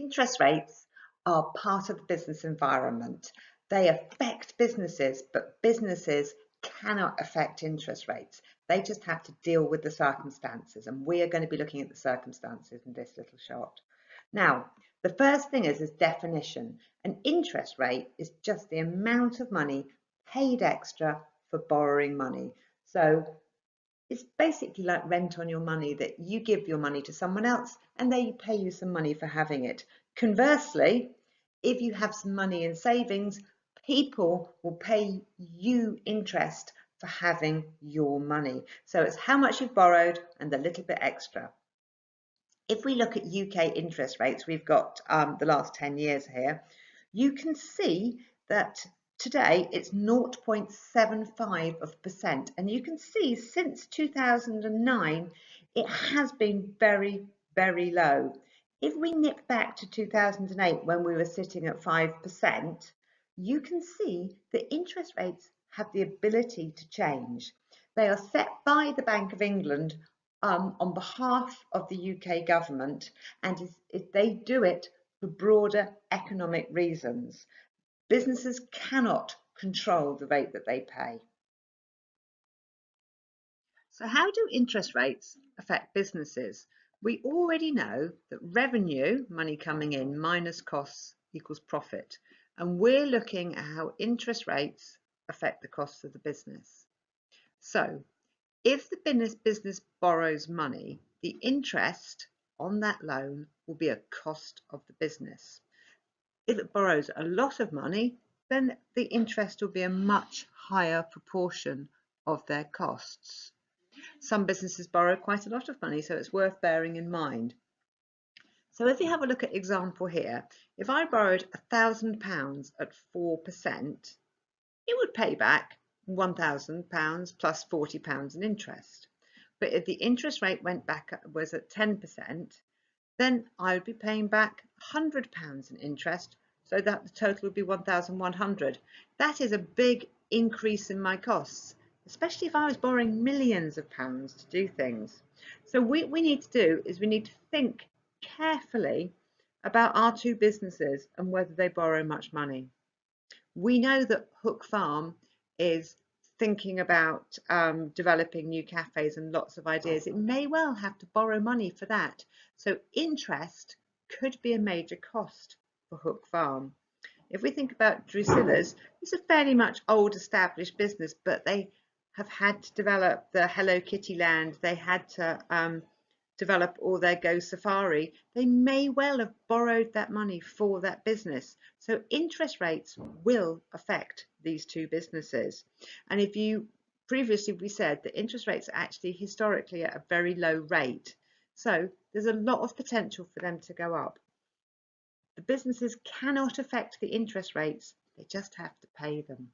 Interest rates are part of the business environment. They affect businesses, but businesses cannot affect interest rates. They just have to deal with the circumstances, and we are going to be looking at the circumstances in this little shot. Now, the first thing is definition. An interest rate is just the amount of money paid extra for borrowing money. So it's basically like rent on your money, that you give your money to someone else and they pay you some money for having it. Conversely, if you have some money in savings, people will pay you interest for having your money. So it's how much you've borrowed and a little bit extra. If we look at UK interest rates, we've got the last 10 years here, you can see that today it's 0.75%, and you can see since 2009 it has been very, very low. If we nip back to 2008 when we were sitting at 5%, you can see that interest rates have the ability to change. They are set by the Bank of England on behalf of the UK government, and they do it for broader economic reasons. Businesses cannot control the rate that they pay. So how do interest rates affect businesses? We already know that revenue, money coming in, minus costs equals profit. And we're looking at how interest rates affect the costs of the business. So if the business borrows money, the interest on that loan will be a cost of the business. If it borrows a lot of money, then the interest will be a much higher proportion of their costs. Some businesses borrow quite a lot of money, so it's worth bearing in mind. So if you have a look at example here, if I borrowed £1,000 at 4%, it would pay back £1,000 plus £40 in interest. But if the interest rate was at 10%, then I would be paying back £100 in interest, so that the total would be 1,100. That is a big increase in my costs, especially if I was borrowing millions of pounds to do things. So what we need to do is we need to think carefully about our two businesses and whether they borrow much money. We know that Hook Farm is thinking about developing new cafes and lots of ideas. It may well have to borrow money for that. So interest could be a major cost for Hook Farm. If we think about Drusilla's, it's a fairly much old established business, but they have had to develop the Hello Kitty land. They had to develop all their Go Safari. They may well have borrowed that money for that business. So interest rates will affect these two businesses. And if you previously we said that interest rates are actually historically at a very low rate. So there's a lot of potential for them to go up. The businesses cannot affect the interest rates, they just have to pay them.